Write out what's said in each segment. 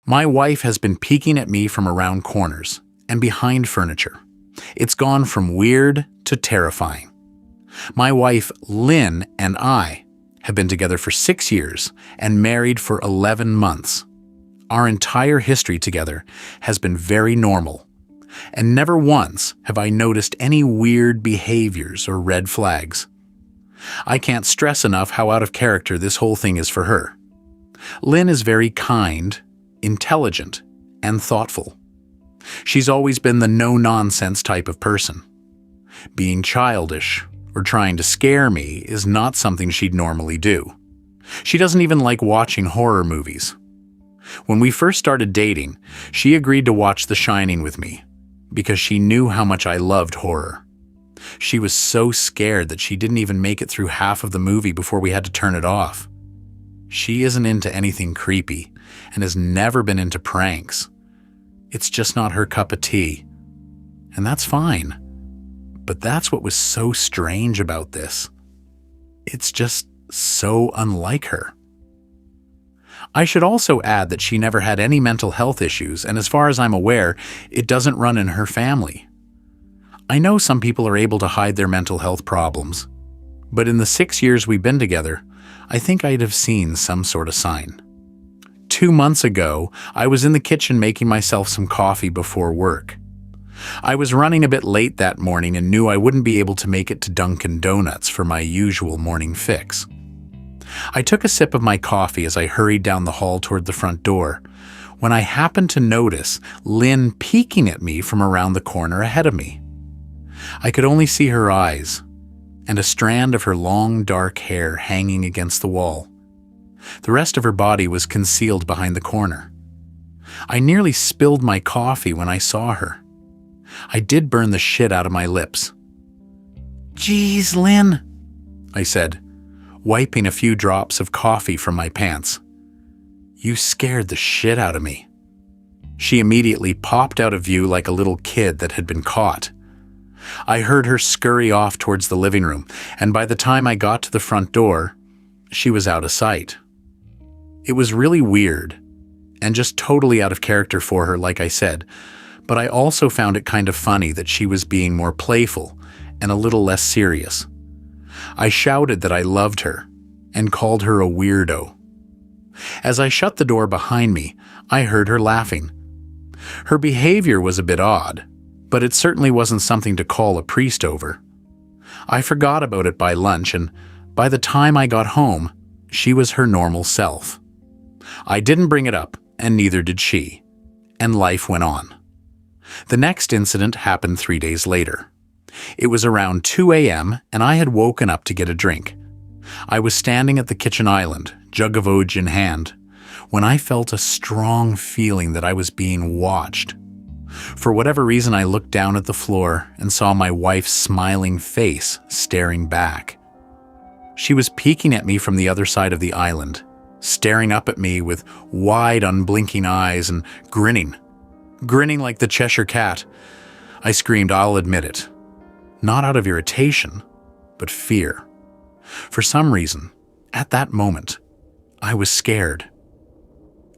My wife has been peeking at me from around corners and behind furniture. It's gone from weird to terrifying. My wife, Lynn, and I have been together for 6 years and married for 11 months. Our entire history together has been very normal, and never once have I noticed any weird behaviors or red flags. I can't stress enough how out of character this whole thing is for her. Lynn is very kind, intelligent, and thoughtful. She's always been the no-nonsense type of person. Being childish or trying to scare me is not something she'd normally do. She doesn't even like watching horror movies. When we first started dating, she agreed to watch The Shining with me because she knew how much I loved horror. She was so scared that she didn't even make it through half of the movie before we had to turn it off. She isn't into anything creepy and has never been into pranks. It's just not her cup of tea. And that's fine. But that's what was so strange about this. It's just so unlike her. I should also add that she never had any mental health issues, and as far as I'm aware, it doesn't run in her family. I know some people are able to hide their mental health problems, but in the 6 years we've been together, I think I'd have seen some sort of sign. 2 months ago, I was in the kitchen making myself some coffee before work. I was running a bit late that morning and knew I wouldn't be able to make it to Dunkin' Donuts for my usual morning fix. I took a sip of my coffee as I hurried down the hall toward the front door, when I happened to notice Lynn peeking at me from around the corner ahead of me. I could only see her eyes, and a strand of her long dark hair hanging against the wall. The rest of her body was concealed behind the corner. I nearly spilled my coffee when I saw her. I did burn the shit out of my lips. "Geez, Lynn," I said, wiping a few drops of coffee from my pants. "You scared the shit out of me." She immediately popped out of view like a little kid that had been caught. I heard her scurry off towards the living room, and by the time I got to the front door, she was out of sight. It was really weird, and just totally out of character for her, like I said, but I also found it kind of funny that she was being more playful and a little less serious. I shouted that I loved her and called her a weirdo. As I shut the door behind me, I heard her laughing. Her behavior was a bit odd, but it certainly wasn't something to call a priest over. I forgot about it by lunch, and by the time I got home, she was her normal self. I didn't bring it up, and neither did she, and life went on. The next incident happened 3 days later. It was around 2 a.m., and I had woken up to get a drink. I was standing at the kitchen island, jug of Oj in hand, when I felt a strong feeling that I was being watched. For whatever reason, I looked down at the floor and saw my wife's smiling face staring back. She was peeking at me from the other side of the island, staring up at me with wide, unblinking eyes and grinning like the Cheshire Cat. I screamed, I'll admit it. Not out of irritation, but fear. For some reason, at that moment, I was scared.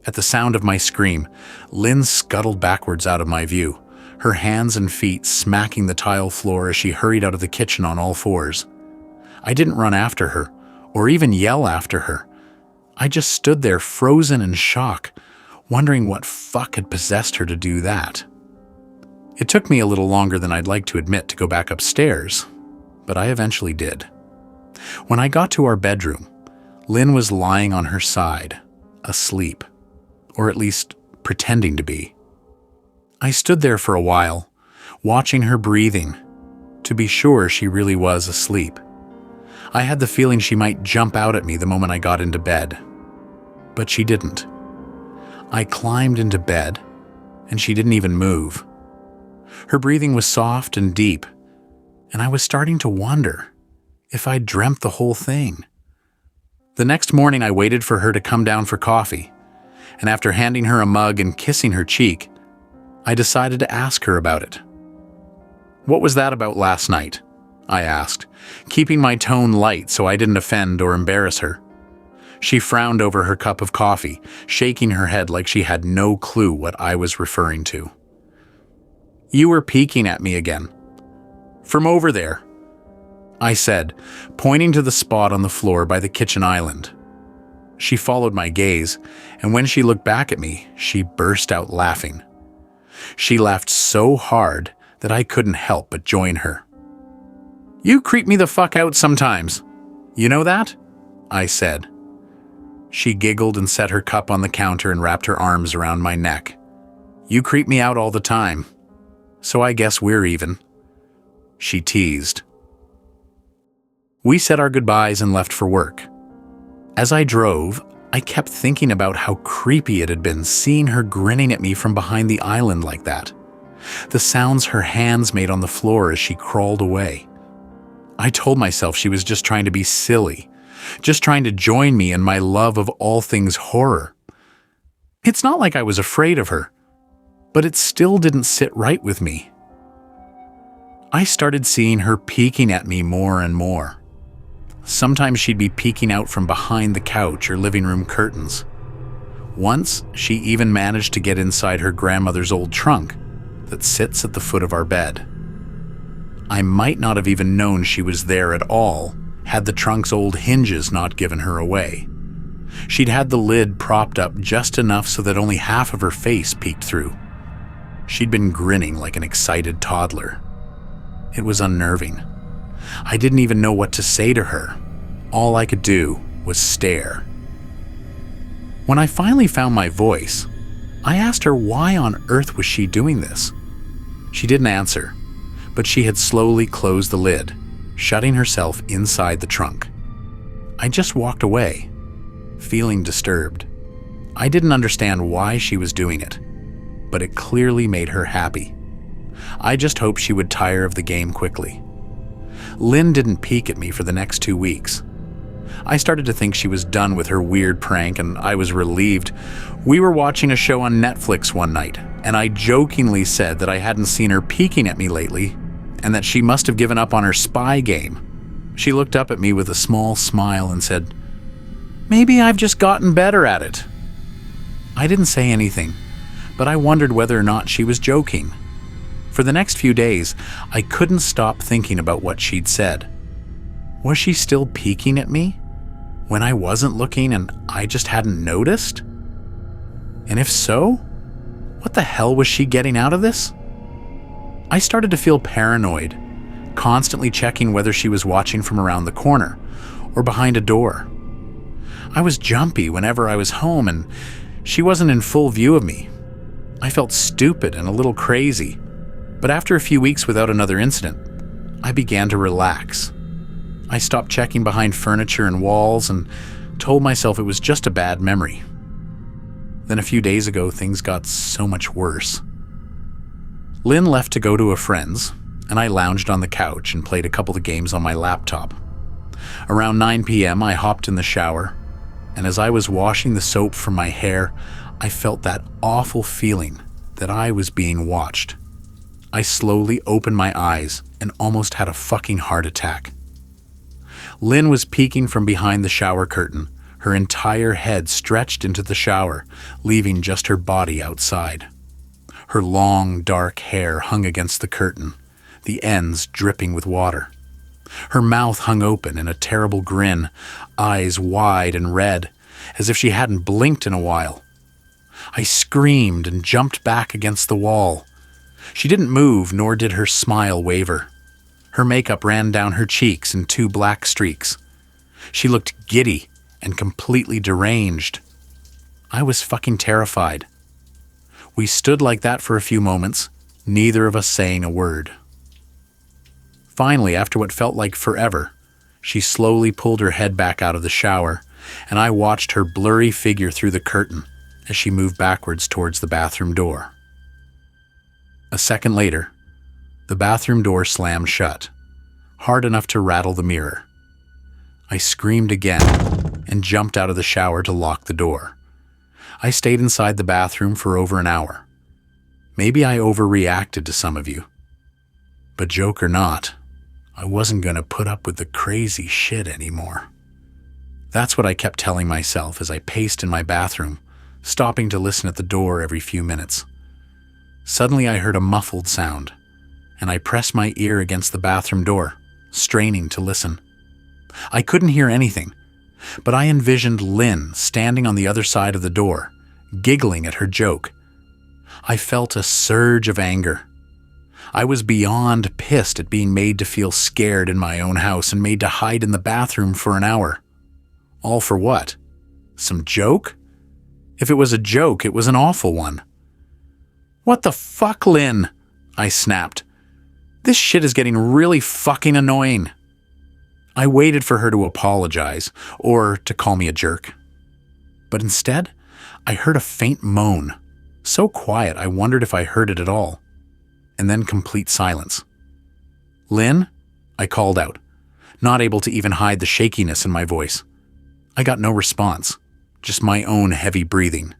At the sound of my scream, Lynn scuttled backwards out of my view, her hands and feet smacking the tile floor as she hurried out of the kitchen on all fours. I didn't run after her, or even yell after her. I just stood there frozen in shock, wondering what fuck had possessed her to do that. It took me a little longer than I'd like to admit to go back upstairs, but I eventually did. When I got to our bedroom, Lynn was lying on her side, asleep, or at least pretending to be. I stood there for a while, watching her breathing, to be sure she really was asleep. I had the feeling she might jump out at me the moment I got into bed, but she didn't. I climbed into bed, and she didn't even move. Her breathing was soft and deep, and I was starting to wonder if I'd dreamt the whole thing. The next morning, I waited for her to come down for coffee, and after handing her a mug and kissing her cheek, I decided to ask her about it. "What was that about last night?" I asked, keeping my tone light so I didn't offend or embarrass her. She frowned over her cup of coffee, shaking her head like she had no clue what I was referring to. "You were peeking at me again. From over there," I said, pointing to the spot on the floor by the kitchen island. She followed my gaze, and when she looked back at me, she burst out laughing. She laughed so hard that I couldn't help but join her. "You creep me the fuck out sometimes. You know that?" I said. She giggled and set her cup on the counter and wrapped her arms around my neck. "You creep me out all the time. So I guess we're even," she teased. We said our goodbyes and left for work. As I drove, I kept thinking about how creepy it had been seeing her grinning at me from behind the island like that. The sounds her hands made on the floor as she crawled away. I told myself she was just trying to be silly, just trying to join me in my love of all things horror. It's not like I was afraid of her, but it still didn't sit right with me. I started seeing her peeking at me more and more. Sometimes she'd be peeking out from behind the couch or living room curtains. Once, she even managed to get inside her grandmother's old trunk that sits at the foot of our bed. I might not have even known she was there at all had the trunk's old hinges not given her away. She'd had the lid propped up just enough so that only half of her face peeked through. She'd been grinning like an excited toddler. It was unnerving. I didn't even know what to say to her. All I could do was stare. When I finally found my voice, I asked her why on earth was she doing this. She didn't answer, but she had slowly closed the lid, shutting herself inside the trunk. I just walked away, feeling disturbed. I didn't understand why she was doing it, but it clearly made her happy. I just hoped she would tire of the game quickly. Lynn didn't peek at me for the next 2 weeks. I started to think she was done with her weird prank, and I was relieved. We were watching a show on Netflix one night, and I jokingly said that I hadn't seen her peeking at me lately, and that she must have given up on her spy game. She looked up at me with a small smile and said, "Maybe I've just gotten better at it." I didn't say anything, but I wondered whether or not she was joking. For the next few days, I couldn't stop thinking about what she'd said. Was she still peeking at me when I wasn't looking and I just hadn't noticed? And if so, what the hell was she getting out of this? I started to feel paranoid, constantly checking whether she was watching from around the corner or behind a door. I was jumpy whenever I was home and she wasn't in full view of me. I felt stupid and a little crazy. But after a few weeks without another incident, I began to relax. I stopped checking behind furniture and walls and told myself it was just a bad memory. Then a few days ago, things got so much worse. Lynn left to go to a friend's, and I lounged on the couch and played a couple of games on my laptop. Around 9 p.m., I hopped in the shower, and as I was washing the soap from my hair, I felt that awful feeling that I was being watched. I slowly opened my eyes and almost had a fucking heart attack. Lynn was peeking from behind the shower curtain, her entire head stretched into the shower, leaving just her body outside. Her long, dark hair hung against the curtain, the ends dripping with water. Her mouth hung open in a terrible grin, eyes wide and red, as if she hadn't blinked in a while. I screamed and jumped back against the wall. She didn't move, nor did her smile waver. Her makeup ran down her cheeks in 2 black streaks. She looked giddy and completely deranged. I was fucking terrified. We stood like that for a few moments, neither of us saying a word. Finally, after what felt like forever, she slowly pulled her head back out of the shower, and I watched her blurry figure through the curtain as she moved backwards towards the bathroom door. A second later, the bathroom door slammed shut, hard enough to rattle the mirror. I screamed again and jumped out of the shower to lock the door. I stayed inside the bathroom for over an hour. Maybe I overreacted to some of you. But joke or not, I wasn't going to put up with the crazy shit anymore. That's what I kept telling myself as I paced in my bathroom, stopping to listen at the door every few minutes. Suddenly I heard a muffled sound, and I pressed my ear against the bathroom door, straining to listen. I couldn't hear anything, but I envisioned Lynn standing on the other side of the door, giggling at her joke. I felt a surge of anger. I was beyond pissed at being made to feel scared in my own house and made to hide in the bathroom for an hour. All for what? Some joke? If it was a joke, it was an awful one. "What the fuck, Lynn?" I snapped. "This shit is getting really fucking annoying." I waited for her to apologize or to call me a jerk. But instead, I heard a faint moan, so quiet I wondered if I heard it at all, and then complete silence. "Lynn?" I called out, not able to even hide the shakiness in my voice. I got no response, just my own heavy breathing.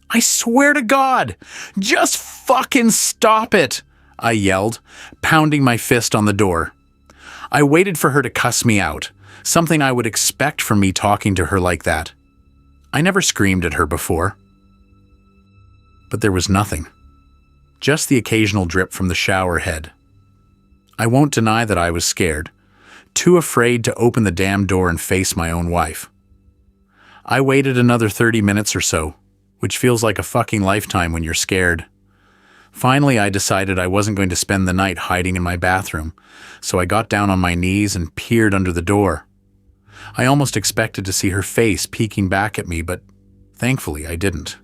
"I swear to God, just fucking stop it!" I yelled, pounding my fist on the door. I waited for her to cuss me out, something I would expect from me talking to her like that. I never screamed at her before. But there was nothing. Just the occasional drip from the shower head. I won't deny that I was scared, too afraid to open the damn door and face my own wife. I waited another 30 minutes or so, which feels like a fucking lifetime when you're scared. Finally, I decided I wasn't going to spend the night hiding in my bathroom, so I got down on my knees and peered under the door. I almost expected to see her face peeking back at me, but thankfully I didn't.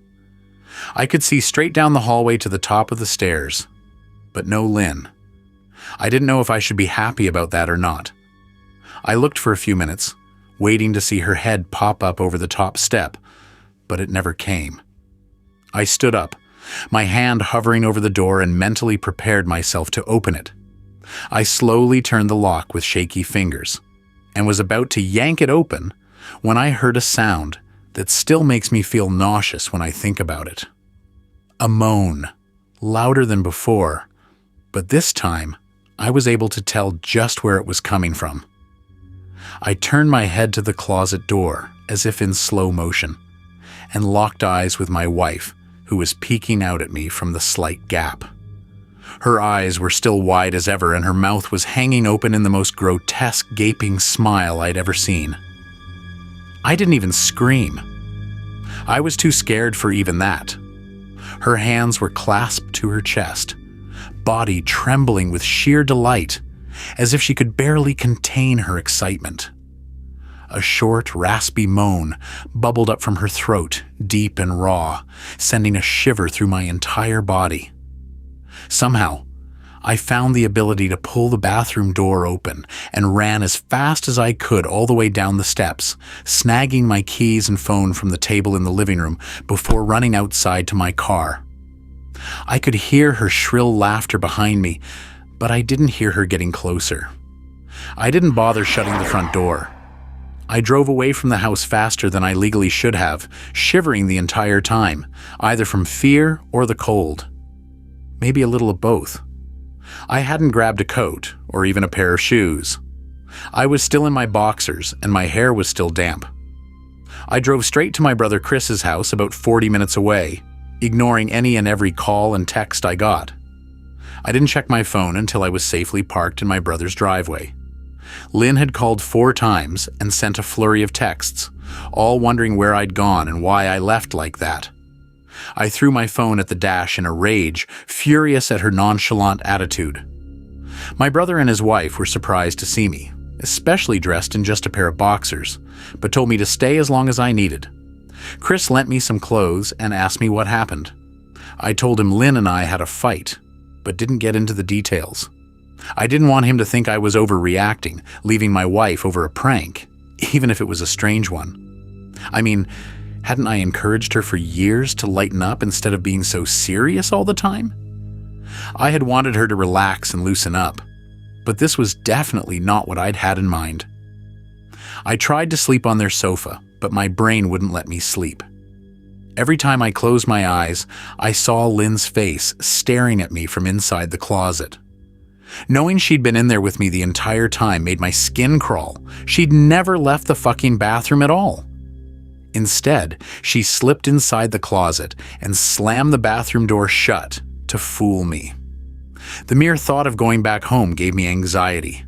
I could see straight down the hallway to the top of the stairs, but no Lynn. I didn't know if I should be happy about that or not. I looked for a few minutes, waiting to see her head pop up over the top step, but it never came. I stood up, my hand hovering over the door, and mentally prepared myself to open it. I slowly turned the lock with shaky fingers, and was about to yank it open when I heard a sound that still makes me feel nauseous when I think about it. A moan, louder than before, but this time I was able to tell just where it was coming from. I turned my head to the closet door, as if in slow motion, and locked eyes with my wife, who was peeking out at me from the slight gap. Her eyes were still wide as ever, and her mouth was hanging open in the most grotesque gaping smile I'd ever seen. I didn't even scream. I was too scared for even that. Her hands were clasped to her chest, body trembling with sheer delight, as if she could barely contain her excitement. A short, raspy moan bubbled up from her throat, deep and raw, sending a shiver through my entire body. Somehow, I found the ability to pull the bathroom door open and ran as fast as I could all the way down the steps, snagging my keys and phone from the table in the living room before running outside to my car. I could hear her shrill laughter behind me, but I didn't hear her getting closer. I didn't bother shutting the front door. I drove away from the house faster than I legally should have, shivering the entire time, either from fear or the cold. Maybe a little of both. I hadn't grabbed a coat or even a pair of shoes. I was still in my boxers and my hair was still damp. I drove straight to my brother Chris's house about 40 minutes away, ignoring any and every call and text I got. I didn't check my phone until I was safely parked in my brother's driveway. Lynn had called 4 times and sent a flurry of texts, all wondering where I'd gone and why I left like that. I threw my phone at the dash in a rage, furious at her nonchalant attitude. My brother and his wife were surprised to see me, especially dressed in just a pair of boxers, but told me to stay as long as I needed. Chris lent me some clothes and asked me what happened. I told him Lynn and I had a fight, but didn't get into the details. I didn't want him to think I was overreacting, leaving my wife over a prank, even if it was a strange one. I mean, hadn't I encouraged her for years to lighten up instead of being so serious all the time? I had wanted her to relax and loosen up, but this was definitely not what I'd had in mind. I tried to sleep on their sofa, but my brain wouldn't let me sleep. Every time I closed my eyes, I saw Lynn's face staring at me from inside the closet. Knowing she'd been in there with me the entire time made my skin crawl. She'd never left the fucking bathroom at all. Instead, she slipped inside the closet and slammed the bathroom door shut to fool me. The mere thought of going back home gave me anxiety.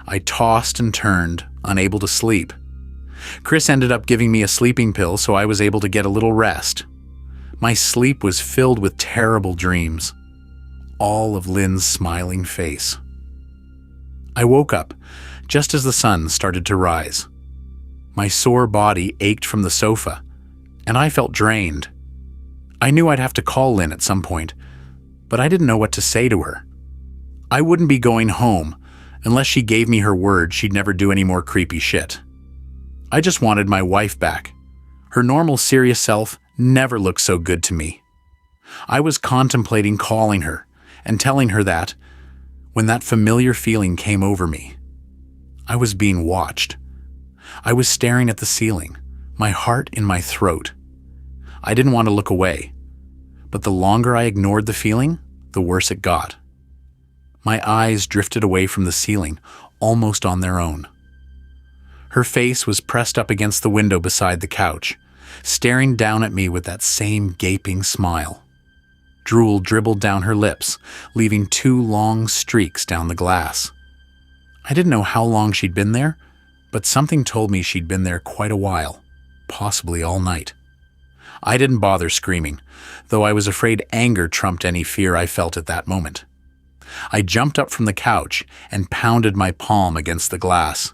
I tossed and turned, unable to sleep. Chris ended up giving me a sleeping pill so I was able to get a little rest. My sleep was filled with terrible dreams, all of Lynn's smiling face. I woke up just as the sun started to rise. My sore body ached from the sofa, and I felt drained. I knew I'd have to call Lynn at some point, but I didn't know what to say to her. I wouldn't be going home unless she gave me her word she'd never do any more creepy shit. I just wanted my wife back. Her normal, serious self never looked so good to me. I was contemplating calling her and telling her that, when that familiar feeling came over me, I was being watched. I was staring at the ceiling, my heart in my throat. I didn't want to look away, but the longer I ignored the feeling, the worse it got. My eyes drifted away from the ceiling, almost on their own. Her face was pressed up against the window beside the couch, staring down at me with that same gaping smile. Drool dribbled down her lips, leaving 2 long streaks down the glass. I didn't know how long she'd been there, but something told me she'd been there quite a while, possibly all night. I didn't bother screaming, though I was afraid anger trumped any fear I felt at that moment. I jumped up from the couch and pounded my palm against the glass.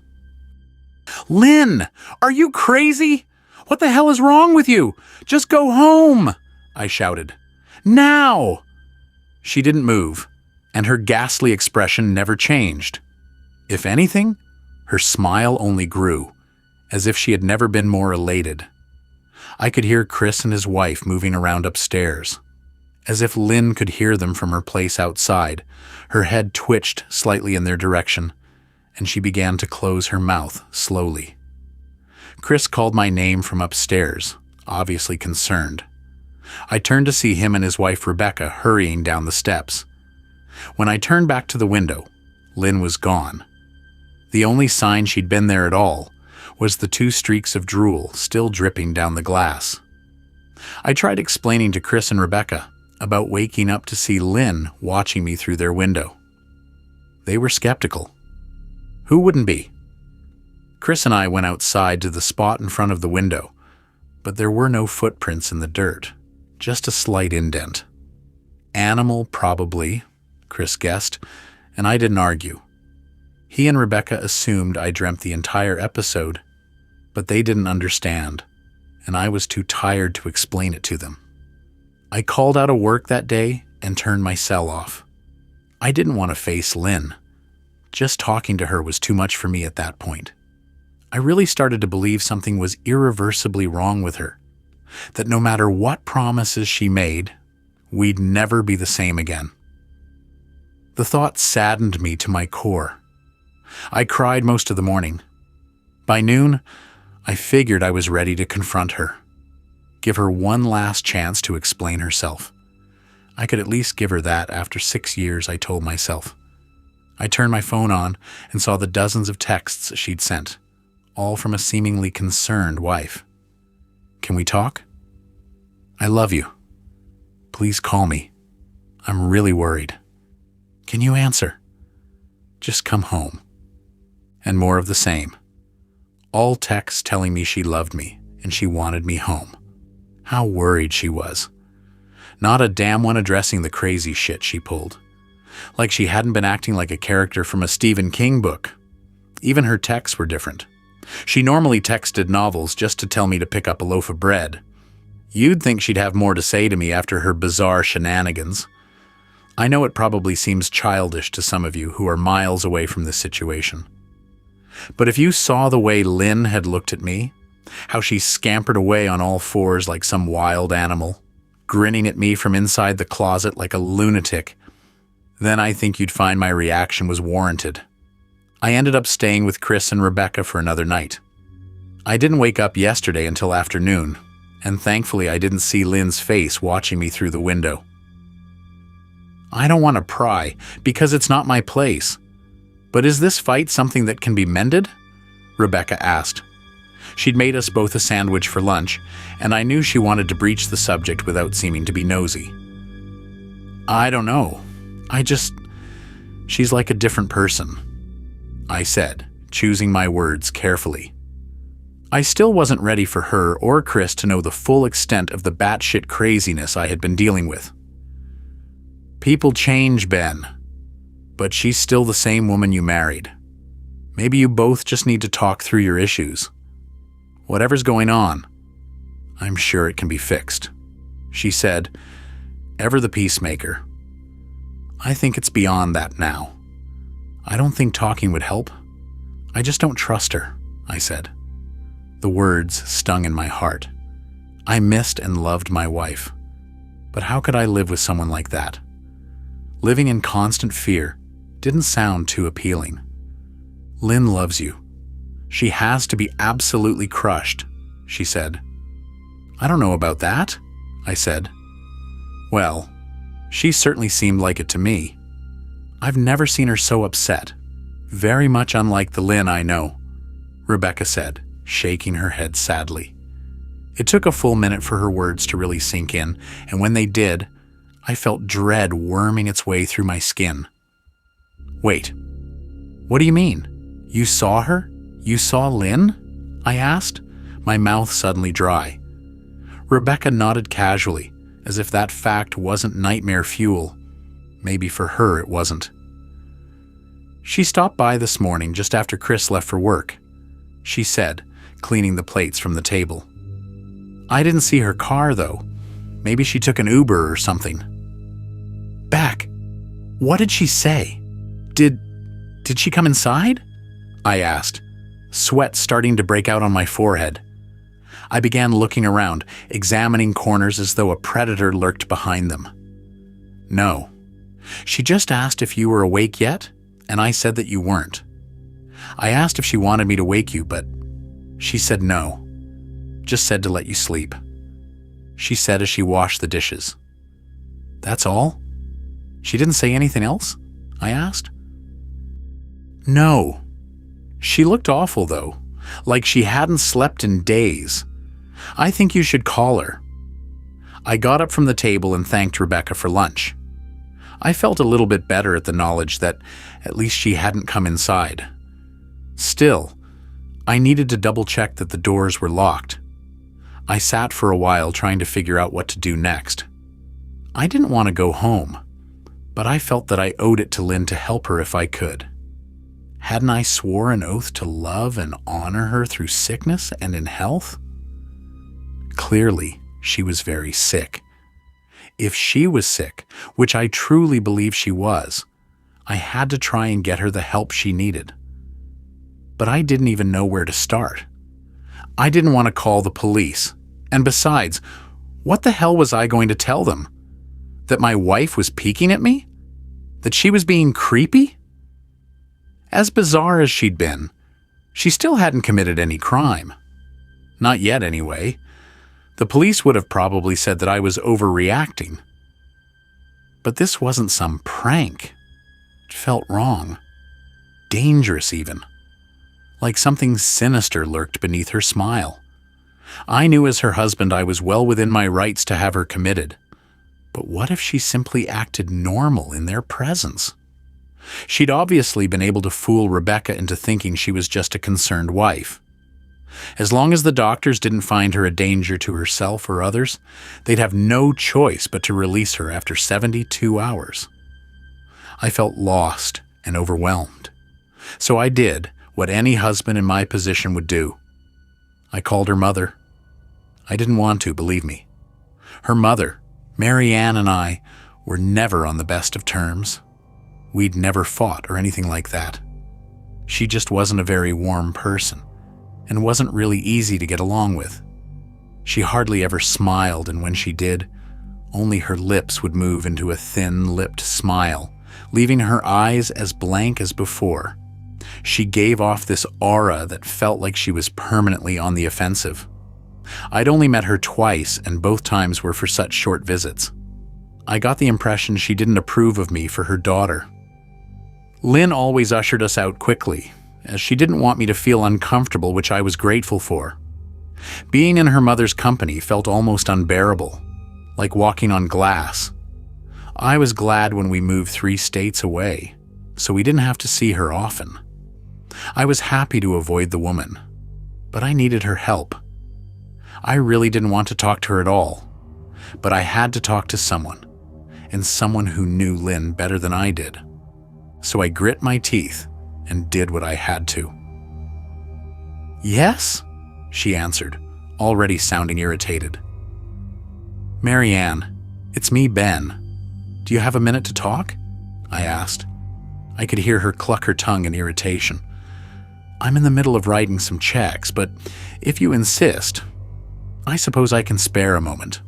"Lynn, are you crazy? What the hell is wrong with you? Just go home!" I shouted. "Now!" She didn't move, and her ghastly expression never changed. If anything, her smile only grew, as if she had never been more elated. I could hear Chris and his wife moving around upstairs. As if Lynn could hear them from her place outside, her head twitched slightly in their direction, and she began to close her mouth slowly. Chris called my name from upstairs, obviously concerned. I turned to see him and his wife Rebecca hurrying down the steps. When I turned back to the window, Lynn was gone. The only sign she'd been there at all was the 2 streaks of drool still dripping down the glass. I tried explaining to Chris and Rebecca about waking up to see Lynn watching me through their window. They were skeptical. Who wouldn't be? Chris and I went outside to the spot in front of the window, but there were no footprints in the dirt, just a slight indent. Animal, probably, Chris guessed, and I didn't argue. He and Rebecca assumed I dreamt the entire episode, but they didn't understand, and I was too tired to explain it to them. I called out of work that day and turned my cell off. I didn't want to face Lynn. Just talking to her was too much for me at that point. I really started to believe something was irreversibly wrong with her, that no matter what promises she made, we'd never be the same again. The thought saddened me to my core. I cried most of the morning. By noon, I figured I was ready to confront her. Give her one last chance to explain herself. I could at least give her that after 6 years, I told myself. I turned my phone on and saw the dozens of texts she'd sent, all from a seemingly concerned wife. "Can we talk? I love you. Please call me. I'm really worried. Can you answer? Just come home." And more of the same. All texts telling me she loved me and she wanted me home. How worried she was. Not a damn one addressing the crazy shit she pulled. Like she hadn't been acting like a character from a Stephen King book. Even her texts were different. She normally texted novels just to tell me to pick up a loaf of bread. You'd think she'd have more to say to me after her bizarre shenanigans. I know it probably seems childish to some of you who are miles away from this situation. But if you saw the way Lynn had looked at me, how she scampered away on all fours like some wild animal, grinning at me from inside the closet like a lunatic, then I think you'd find my reaction was warranted. I ended up staying with Chris and Rebecca for another night. I didn't wake up yesterday until afternoon, and thankfully I didn't see Lynn's face watching me through the window. I don't want to pry, because it's not my place. But is this fight something that can be mended? Rebecca asked. She'd made us both a sandwich for lunch, and I knew she wanted to breach the subject without seeming to be nosy. I don't know. She's like a different person, I said, choosing my words carefully. I still wasn't ready for her or Chris to know the full extent of the batshit craziness I had been dealing with. People change, Ben, but she's still the same woman you married. Maybe you both just need to talk through your issues. Whatever's going on, I'm sure it can be fixed, she said, ever the peacemaker. I think it's beyond that now. I don't think talking would help. I just don't trust her, I said. The words stung in my heart. I missed and loved my wife. But how could I live with someone like that? Living in constant fear didn't sound too appealing. Lynn loves you. She has to be absolutely crushed, she said. I don't know about that, I said. Well, she certainly seemed like it to me. I've never seen her so upset. Very much unlike the Lynn I know, Rebecca said, shaking her head sadly. It took a full minute for her words to really sink in, and when they did, I felt dread worming its way through my skin. Wait, what do you mean? You saw her? You saw Lynn? I asked, my mouth suddenly dry. Rebecca nodded casually, as if that fact wasn't nightmare fuel. Maybe for her it wasn't. She stopped by this morning just after Chris left for work, she said, cleaning the plates from the table. I didn't see her car, though. Maybe she took an Uber or something. Beck, what did she say? Did she come inside? I asked, sweat starting to break out on my forehead. I began looking around, examining corners as though a predator lurked behind them. No. She just asked if you were awake yet, and I said that you weren't. I asked if she wanted me to wake you, but she said no. Just said to let you sleep. She said as she washed the dishes. That's all? She didn't say anything else? I asked. No. She looked awful, though, like she hadn't slept in days. I think you should call her. I got up from the table and thanked Rebecca for lunch. I felt a little bit better at the knowledge that at least she hadn't come inside. Still, I needed to double-check that the doors were locked. I sat for a while trying to figure out what to do next. I didn't want to go home, but I felt that I owed it to Lynn to help her if I could. Hadn't I swore an oath to love and honor her through sickness and in health? Clearly, she was very sick. If she was sick, which I truly believe she was, I had to try and get her the help she needed. But I didn't even know where to start. I didn't want to call the police. And besides, what the hell was I going to tell them? That my wife was peeking at me? That she was being creepy? As bizarre as she'd been, she still hadn't committed any crime. Not yet, anyway. The police would have probably said that I was overreacting. But this wasn't some prank. It felt wrong. Dangerous, even. Like something sinister lurked beneath her smile. I knew as her husband I was well within my rights to have her committed. But what if she simply acted normal in their presence? She'd obviously been able to fool Rebecca into thinking she was just a concerned wife. As long as the doctors didn't find her a danger to herself or others, they'd have no choice but to release her after 72 hours. I felt lost and overwhelmed. So I did what any husband in my position would do. I called her mother. I didn't want to, believe me. Her mother, Mary Ann, and I were never on the best of terms. We'd never fought or anything like that. She just wasn't a very warm person and wasn't really easy to get along with. She hardly ever smiled, and when she did, only her lips would move into a thin-lipped smile, leaving her eyes as blank as before. She gave off this aura that felt like she was permanently on the offensive. I'd only met her twice, and both times were for such short visits. I got the impression she didn't approve of me for her daughter. Lynn always ushered us out quickly, as she didn't want me to feel uncomfortable, which I was grateful for. Being in her mother's company felt almost unbearable, like walking on glass. I was glad when we moved 3 states away, so we didn't have to see her often. I was happy to avoid the woman, but I needed her help. I really didn't want to talk to her at all, but I had to talk to someone, and someone who knew Lynn better than I did. So I grit my teeth and did what I had to. "Yes?" she answered, already sounding irritated. "Marianne, it's me, Ben. Do you have a minute to talk?" I asked. I could hear her cluck her tongue in irritation. "I'm in the middle of writing some checks, but if you insist, I suppose I can spare a moment.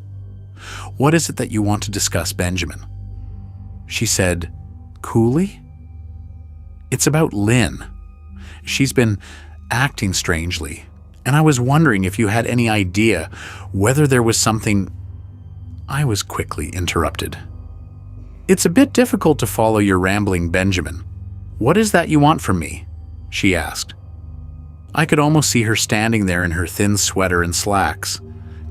What is it that you want to discuss, Benjamin?" She said, coolly. "It's about Lynn. She's been acting strangely, and I was wondering if you had any idea whether there was something—" I was quickly interrupted. "It's a bit difficult to follow your rambling, Benjamin. What is that you want from me?" she asked. I could almost see her standing there in her thin sweater and slacks,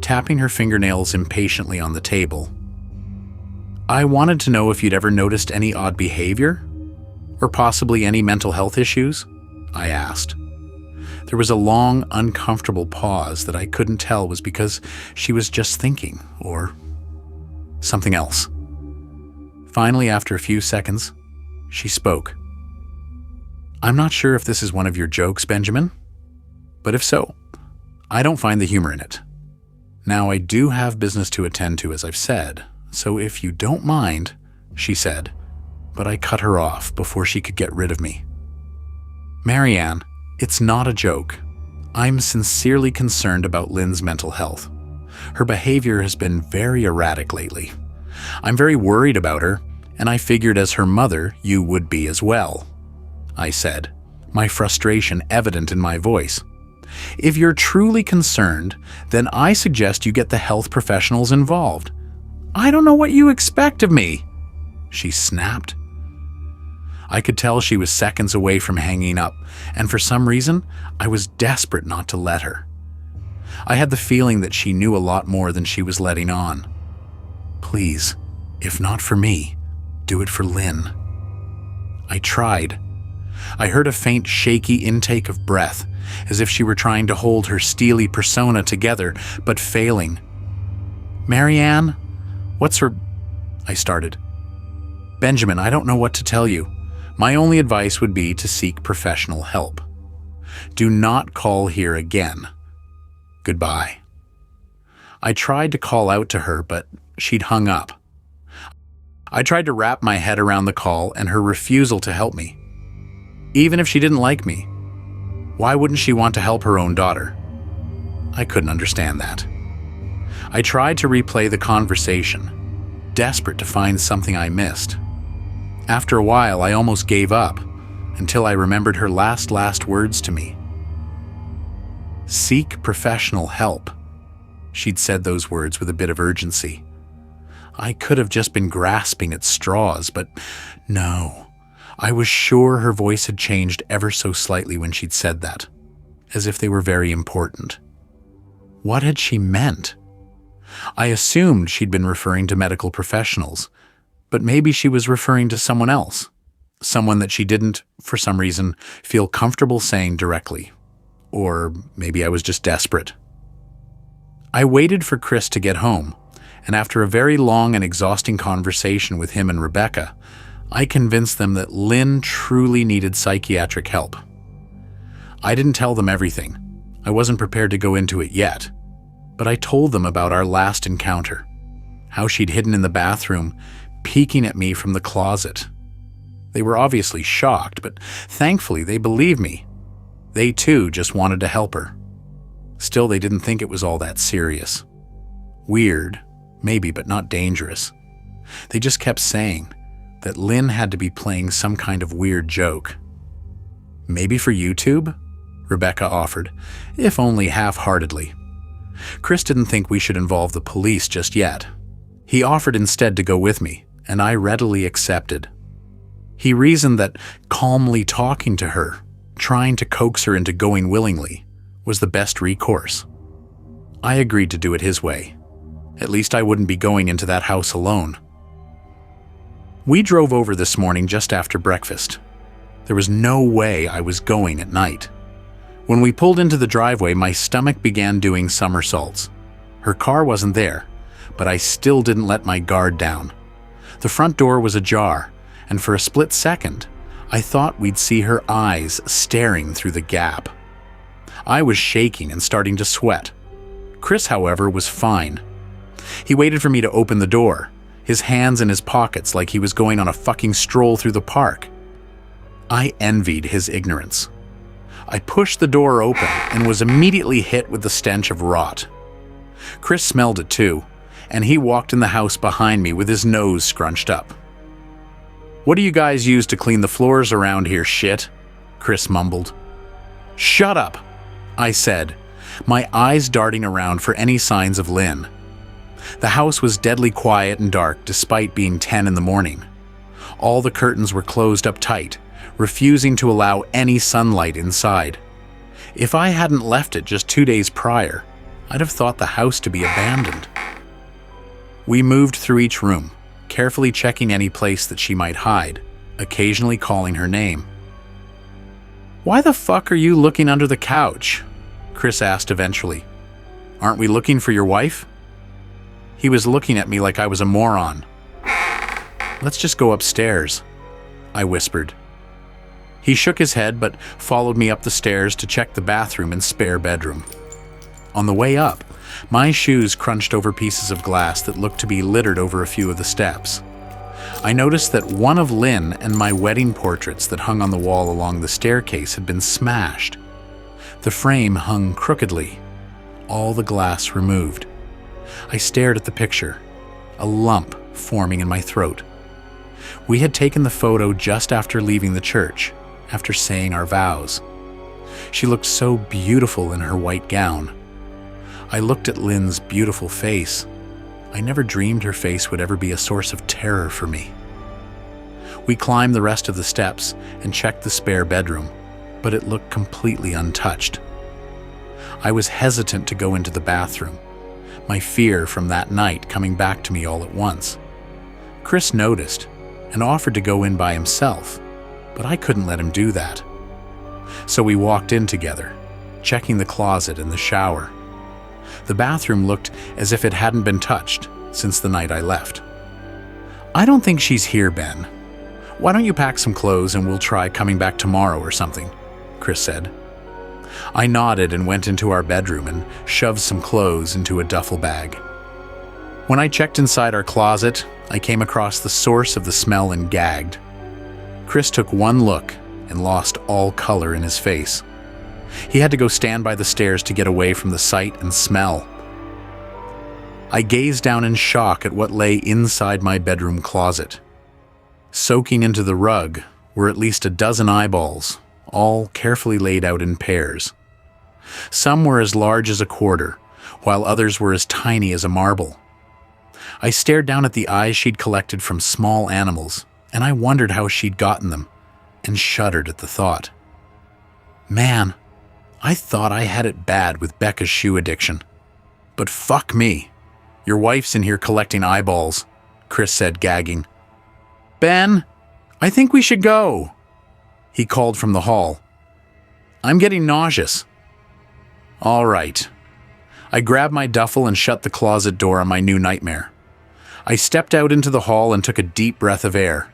tapping her fingernails impatiently on the table. "I wanted to know if you'd ever noticed any odd behavior, or possibly any mental health issues?" I asked. There was a long, uncomfortable pause that I couldn't tell was because she was just thinking, or something else. Finally, after a few seconds, she spoke. "I'm not sure if this is one of your jokes, Benjamin, but if so, I don't find the humor in it. Now, I do have business to attend to, as I've said, so if you don't mind," she said, but I cut her off before she could get rid of me. "Marianne, it's not a joke. I'm sincerely concerned about Lynn's mental health. Her behavior has been very erratic lately. I'm very worried about her, and I figured as her mother, you would be as well," I said, my frustration evident in my voice. "If you're truly concerned, then I suggest you get the health professionals involved." "I don't know what you expect of me," she snapped. I could tell she was seconds away from hanging up, and for some reason, I was desperate not to let her. I had the feeling that she knew a lot more than she was letting on. "Please, if not for me, do it for Lynn." I tried. I heard a faint, shaky intake of breath, as if she were trying to hold her steely persona together, but failing. "Marianne, what's her—" I started. "Benjamin, I don't know what to tell you. My only advice would be to seek professional help. Do not call here again. Goodbye." I tried to call out to her, but she'd hung up. I tried to wrap my head around the call and her refusal to help me. Even if she didn't like me, why wouldn't she want to help her own daughter? I couldn't understand that. I tried to replay the conversation, desperate to find something I missed. After a while, I almost gave up, until I remembered her last words to me. "Seek professional help." She'd said those words with a bit of urgency. I could have just been grasping at straws, but no. I was sure her voice had changed ever so slightly when she'd said that, as if they were very important. What had she meant? I assumed she'd been referring to medical professionals, but maybe she was referring to someone else, someone that she didn't, for some reason, feel comfortable saying directly. Or maybe I was just desperate. I waited for Chris to get home, and after a very long and exhausting conversation with him and Rebecca, I convinced them that Lynn truly needed psychiatric help. I didn't tell them everything. I wasn't prepared to go into it yet, but I told them about our last encounter, how she'd hidden in the bathroom, peeking at me from the closet. They were obviously shocked, but thankfully they believed me. They too just wanted to help her. Still, they didn't think it was all that serious. Weird, maybe, but not dangerous. They just kept saying that Lynn had to be playing some kind of weird joke. "Maybe for YouTube?" Rebecca offered, if only half-heartedly. Chris didn't think we should involve the police just yet. He offered instead to go with me, and I readily accepted. He reasoned that calmly talking to her, trying to coax her into going willingly, was the best recourse. I agreed to do it his way. At least I wouldn't be going into that house alone. We drove over this morning just after breakfast. There was no way I was going at night. When we pulled into the driveway, my stomach began doing somersaults. Her car wasn't there, but I still didn't let my guard down. The front door was ajar, and for a split second, I thought we'd see her eyes staring through the gap. I was shaking and starting to sweat. Chris, however, was fine. He waited for me to open the door, his hands in his pockets like he was going on a fucking stroll through the park. I envied his ignorance. I pushed the door open and was immediately hit with the stench of rot. Chris smelled it too, and he walked in the house behind me with his nose scrunched up. "What do you guys use to clean the floors around here, shit?" Chris mumbled. "Shut up," I said, my eyes darting around for any signs of Lynn. The house was deadly quiet and dark despite being 10 in the morning. All the curtains were closed up tight, refusing to allow any sunlight inside. If I hadn't left it just 2 days prior, I'd have thought the house to be abandoned. We moved through each room, carefully checking any place that she might hide, occasionally calling her name. "Why the fuck are you looking under the couch?" Chris asked eventually. "Aren't we looking for your wife?" He was looking at me like I was a moron. "Let's just go upstairs," I whispered. He shook his head but followed me up the stairs to check the bathroom and spare bedroom. On the way up, my shoes crunched over pieces of glass that looked to be littered over a few of the steps. I noticed that one of Lynn and my wedding portraits that hung on the wall along the staircase had been smashed. The frame hung crookedly, all the glass removed. I stared at the picture, a lump forming in my throat. We had taken the photo just after leaving the church, after saying our vows. She looked so beautiful in her white gown. I looked at Lynn's beautiful face. I never dreamed her face would ever be a source of terror for me. We climbed the rest of the steps and checked the spare bedroom, but it looked completely untouched. I was hesitant to go into the bathroom, my fear from that night coming back to me all at once. Chris noticed and offered to go in by himself, but I couldn't let him do that. So we walked in together, checking the closet and the shower. The bathroom looked as if it hadn't been touched since the night I left. "I don't think she's here, Ben. Why don't you pack some clothes and we'll try coming back tomorrow or something," Chris said. I nodded and went into our bedroom and shoved some clothes into a duffel bag. When I checked inside our closet, I came across the source of the smell and gagged. Chris took one look and lost all color in his face. He had to go stand by the stairs to get away from the sight and smell. I gazed down in shock at what lay inside my bedroom closet. Soaking into the rug were at least a dozen eyeballs, all carefully laid out in pairs. Some were as large as a quarter, while others were as tiny as a marble. I stared down at the eyes she'd collected from small animals, and I wondered how she'd gotten them, and shuddered at the thought. Man, I thought I had it bad with Becca's shoe addiction. But fuck me. Your wife's in here collecting eyeballs, Chris said, gagging. "Ben, I think we should go," he called from the hall. "I'm getting nauseous." All right. I grabbed my duffel and shut the closet door on my new nightmare. I stepped out into the hall and took a deep breath of air.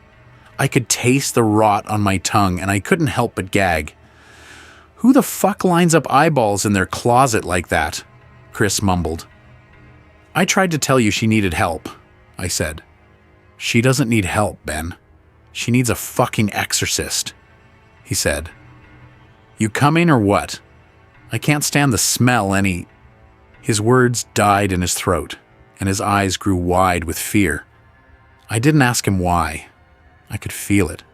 I could taste the rot on my tongue and I couldn't help but gag. "Who the fuck lines up eyeballs in their closet like that?" Chris mumbled. "I tried to tell you she needed help," I said. "She doesn't need help, Ben. She needs a fucking exorcist," he said. "You coming or what? I can't stand the smell any—" His words died in his throat, and his eyes grew wide with fear. I didn't ask him why. I could feel it.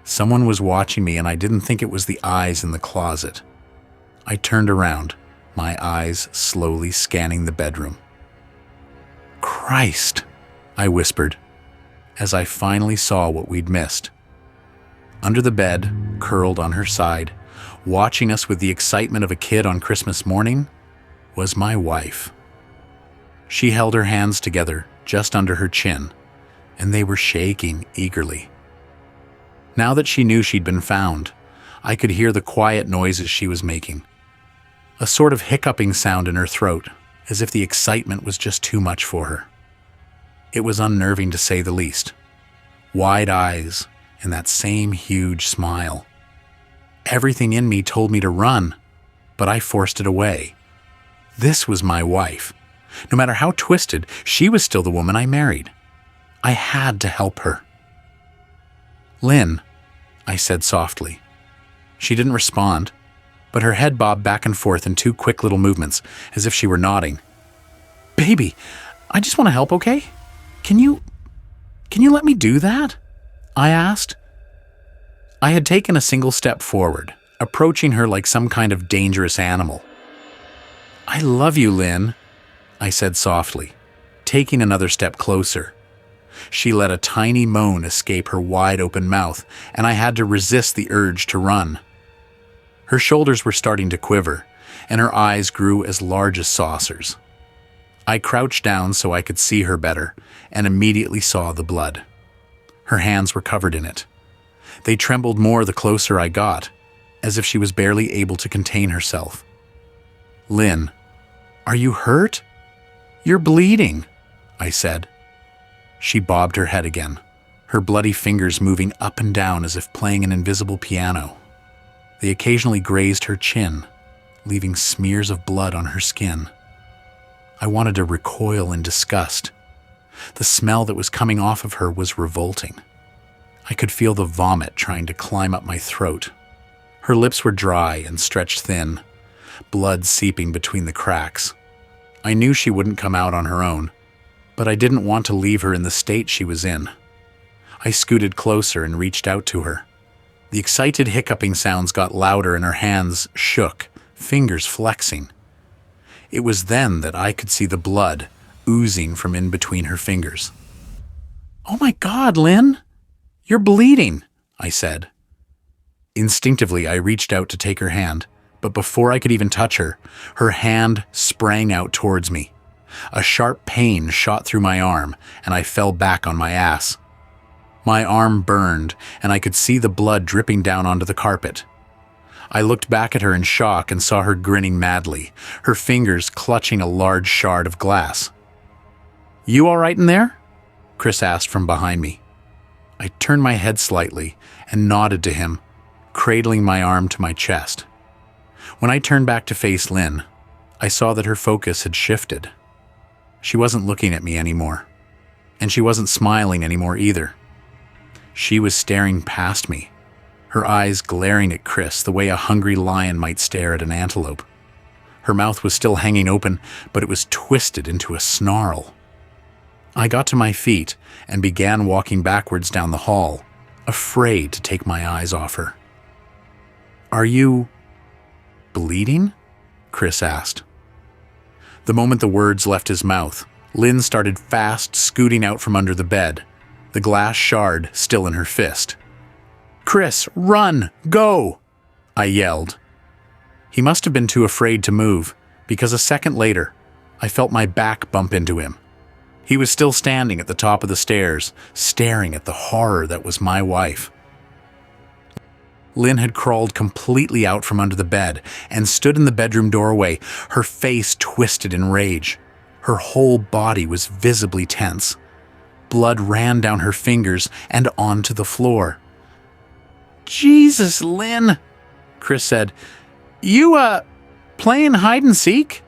Someone was watching me, and I didn't think it was the eyes in the closet. I turned around, my eyes slowly scanning the bedroom. Christ, I whispered, as I finally saw what we'd missed. Under the bed, curled on her side, watching us with the excitement of a kid on Christmas morning, was my wife. She held her hands together just under her chin, and they were shaking eagerly. Now that she knew she'd been found, I could hear the quiet noises she was making, a sort of hiccuping sound in her throat, as if the excitement was just too much for her. It was unnerving to say the least. Wide eyes and that same huge smile. Everything in me told me to run, but I forced it away. This was my wife. No matter how twisted, she was still the woman I married. I had to help her. "Lynn," I said softly. She didn't respond, but her head bobbed back and forth in 2 quick little movements, as if she were nodding. "Baby, I just want to help, okay? Can you let me do that?" I asked. I had taken a single step forward, approaching her like some kind of dangerous animal. "I love you, Lynn," I said softly, taking another step closer. She let a tiny moan escape her wide-open mouth, and I had to resist the urge to run. Her shoulders were starting to quiver, and her eyes grew as large as saucers. I crouched down so I could see her better, and immediately saw the blood. Her hands were covered in it. They trembled more the closer I got, as if she was barely able to contain herself. "Lynn, are you hurt? You're bleeding," I said. She bobbed her head again, her bloody fingers moving up and down as if playing an invisible piano. They occasionally grazed her chin, leaving smears of blood on her skin. I wanted to recoil in disgust. The smell that was coming off of her was revolting. I could feel the vomit trying to climb up my throat. Her lips were dry and stretched thin, blood seeping between the cracks. I knew she wouldn't come out on her own, but I didn't want to leave her in the state she was in. I scooted closer and reached out to her. The excited hiccuping sounds got louder and her hands shook, fingers flexing. It was then that I could see the blood oozing from in between her fingers. "Oh my God, Lynn! You're bleeding," I said. Instinctively, I reached out to take her hand, but before I could even touch her, her hand sprang out towards me. A sharp pain shot through my arm, and I fell back on my ass. My arm burned, and I could see the blood dripping down onto the carpet. I looked back at her in shock and saw her grinning madly, her fingers clutching a large shard of glass. "You all right in there?" Chris asked from behind me. I turned my head slightly and nodded to him, cradling my arm to my chest. When I turned back to face Lynn, I saw that her focus had shifted. She wasn't looking at me anymore, and she wasn't smiling anymore either. She was staring past me, her eyes glaring at Chris the way a hungry lion might stare at an antelope. Her mouth was still hanging open, but it was twisted into a snarl. I got to my feet and began walking backwards down the hall, afraid to take my eyes off her. "Are you bleeding?" Chris asked. The moment the words left his mouth, Lynn started fast scooting out from under the bed, the glass shard still in her fist. "Chris, run! Go!" I yelled. He must have been too afraid to move, because a second later, I felt my back bump into him. He was still standing at the top of the stairs, staring at the horror that was my wife. Lynn had crawled completely out from under the bed and stood in the bedroom doorway, her face twisted in rage. Her whole body was visibly tense. Blood ran down her fingers and onto the floor. "Jesus, Lynn," Chris said. You, playing hide and seek?"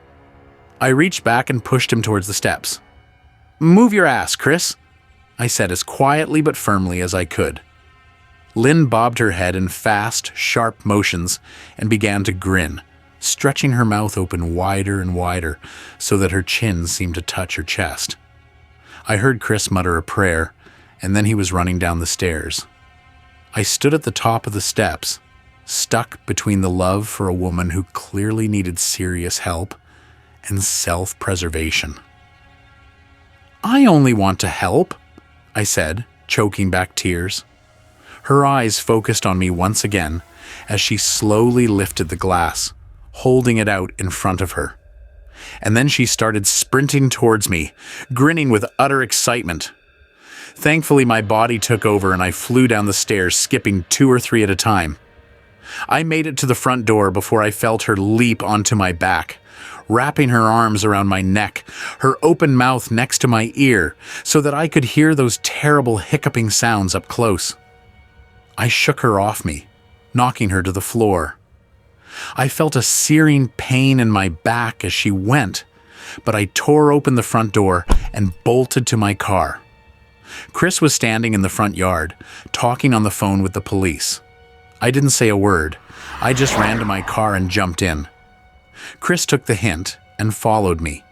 I reached back and pushed him towards the steps. "Move your ass, Chris," I said as quietly but firmly as I could. Lynn bobbed her head in fast, sharp motions and began to grin, stretching her mouth open wider and wider so that her chin seemed to touch her chest. I heard Chris mutter a prayer, and then he was running down the stairs. I stood at the top of the steps, stuck between the love for a woman who clearly needed serious help and self-preservation. I only want to help, I said, choking back tears. Her eyes focused on me once again as she slowly lifted the glass, holding it out in front of her. And then she started sprinting towards me, grinning with utter excitement. Thankfully, my body took over and I flew down the stairs, skipping 2 or 3 at a time. I made it to the front door before I felt her leap onto my back, wrapping her arms around my neck, her open mouth next to my ear, so that I could hear those terrible hiccuping sounds up close. I shook her off me, knocking her to the floor. I felt a searing pain in my back as she went, but I tore open the front door and bolted to my car. Chris was standing in the front yard, talking on the phone with the police. I didn't say a word. I just ran to my car and jumped in. Chris took the hint and followed me,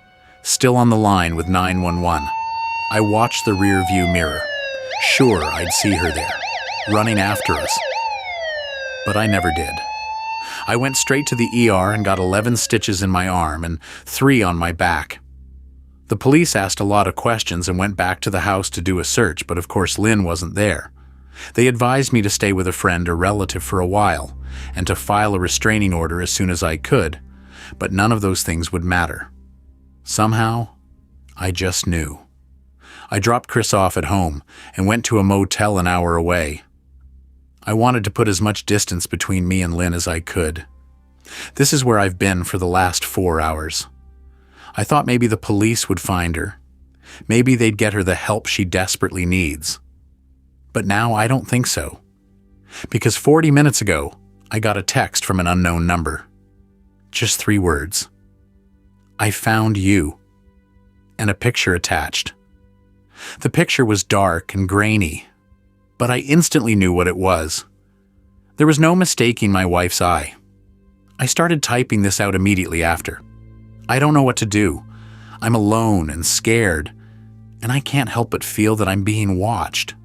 still on the line with 911. I watched the rear view mirror, sure I'd see her there, running after us. But I never did. I went straight to the ER and got 11 stitches in my arm and 3 on my back. The police asked a lot of questions and went back to the house to do a search, but of course Lynn wasn't there. They advised me to stay with a friend or relative for a while and to file a restraining order as soon as I could, but none of those things would matter. Somehow, I just knew. I dropped Chris off at home and went to a motel an hour away. I wanted to put as much distance between me and Lynn as I could. This is where I've been for the last 4 hours. I thought maybe the police would find her. Maybe they'd get her the help she desperately needs. But now I don't think so. Because 40 minutes ago, I got a text from an unknown number. Just 3 words. I found you. And a picture attached. The picture was dark and grainy, but I instantly knew what it was. There was no mistaking my wife's eye. I started typing this out immediately after. I don't know what to do. I'm alone and scared, and I can't help but feel that I'm being watched.